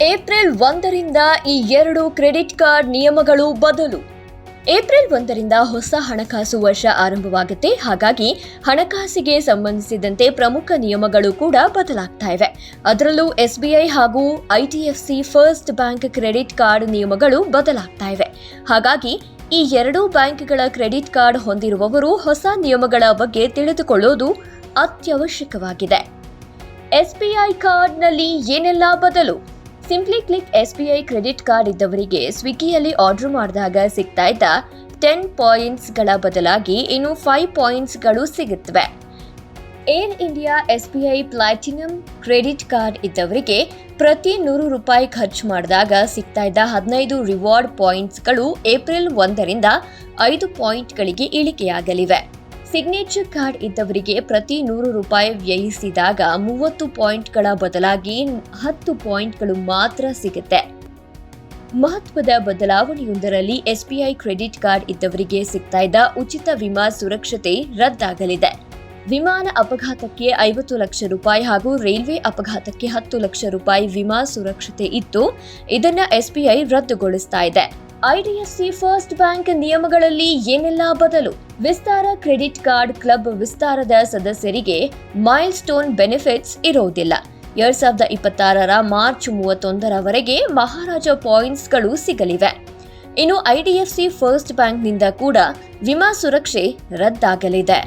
April 1ರಿಂದ ಈ 2 credit card ನಿಯಮಗಳು ಬದಲು. ಏಪ್ರಿಲ್ 1ರಿಂದ ಹೊಸ ಹಣಕಾಸು ವರ್ಷ ಆರಂಭವಾಗುತ್ತೆ. ಹಾಗಾಗಿ ಹಣಕಾಸಿಗೆ ಸಂಬಂಧಿಸಿದಂತೆ ಪ್ರಮುಖ ನಿಯಮಗಳು ಕೂಡ ಬದಲಾಗ್ತಾ ಇವೆ. ಅದರಲ್ಲೂ SBI ಹಾಗೂ IDFC first bank credit card ನಿಯಮಗಳು ಬದಲಾಗ್ತಾ ಇವೆ. ಹಾಗಾಗಿ ಈ 2 ಬ್ಯಾಂಕ್ಗಳ ಕ್ರೆಡಿಟ್ ಕಾರ್ಡ್ ಹೊಂದಿರುವವರು ಹೊಸ ನಿಯಮಗಳ ಬಗ್ಗೆ ತಿಳಿದುಕೊಳ್ಳೋದು ಅತ್ಯವಶ್ಯಕವಾಗಿದೆ. SBI ಕಾರ್ಡ್ನಲ್ಲಿ ಏನೆಲ್ಲ ಬದಲು? Simply click SBI credit card ಇದ್ದವರಿಗೆ ಸ್ವಿಗ್ಗಿಯಲ್ಲಿ ಆರ್ಡರ್ ಮಾಡಿದಾಗ ಸಿಗ್ತಾ ಇದ್ದ 10 ಪಾಯಿಂಟ್ಸ್ಗಳ ಬದಲಾಗಿ ಇನ್ನು 5 ಪಾಯಿಂಟ್ಸ್ಗಳು ಸಿಗುತ್ತವೆ. Air India SBI platinum credit card ಇದ್ದವರಿಗೆ ಪ್ರತಿ ₹100 ಖರ್ಚು ಮಾಡಿದಾಗ ಸಿಗ್ತಾ ಇದ್ದ 15 ರಿವಾರ್ಡ್ ಪಾಯಿಂಟ್ಸ್ಗಳು ಏಪ್ರಿಲ್ 1ರಿಂದ 5 ಪಾಯಿಂಟ್ಗಳಿಗೆ ಇಳಿಕೆಯಾಗಲಿವೆ. ಸಿಗ್ನೇಚರ್ ಕಾರ್ಡ್ ಇದ್ದವರಿಗೆ ಪ್ರತಿ ₹100 ವ್ಯಯಿಸಿದಾಗ 30 ಪಾಯಿಂಟ್ಗಳ ಬದಲಾಗಿ 10 ಪಾಯಿಂಟ್ಗಳು ಮಾತ್ರ ಸಿಗುತ್ತೆ. ಮಹತ್ವದ ಬದಲಾವಣೆಯೊಂದರಲ್ಲಿ SBI ಕ್ರೆಡಿಟ್ ಕಾರ್ಡ್ ಇದ್ದವರಿಗೆ ಸಿಗ್ತಾ ಇದ್ದ ಉಚಿತ ವಿಮಾ ಸುರಕ್ಷತೆ ರದ್ದಾಗಲಿದೆ. ವಿಮಾನ ಅಪಘಾತಕ್ಕೆ ₹50 ಲಕ್ಷ ಹಾಗೂ ರೈಲ್ವೆ ಅಪಘಾತಕ್ಕೆ ₹10 ಲಕ್ಷ ವಿಮಾ ಸುರಕ್ಷತೆ ಇತ್ತು. ಇದನ್ನ SBI ರದ್ದುಗೊಳಿಸ್ತಾ ಇದೆ. IDFC ಫಸ್ಟ್ ಬ್ಯಾಂಕ್ ನಿಯಮಗಳಲ್ಲಿ ಏನೆಲ್ಲ ಬದಲು? ವಿಸ್ತಾರ ಕ್ರೆಡಿಟ್ ಕಾರ್ಡ್ ಕ್ಲಬ್ ವಿಸ್ತಾರದ ಸದಸ್ಯರಿಗೆ ಮೈಲ್ ಸ್ಟೋನ್ ಬೆನಿಫಿಟ್ಸ್ ಇರೋದಿಲ್ಲ. 2026ರ ಮಾರ್ಚ್ 31ರವರೆಗೆ ಮಹಾರಾಜ ಪಾಯಿಂಟ್ಸ್ಗಳು ಸಿಗಲಿವೆ. ಇನ್ನು IDFC ಫಸ್ಟ್ ಬ್ಯಾಂಕ್ನಿಂದ ಕೂಡ ವಿಮಾ ಸುರಕ್ಷೆ ರದ್ದಾಗಲಿದೆ.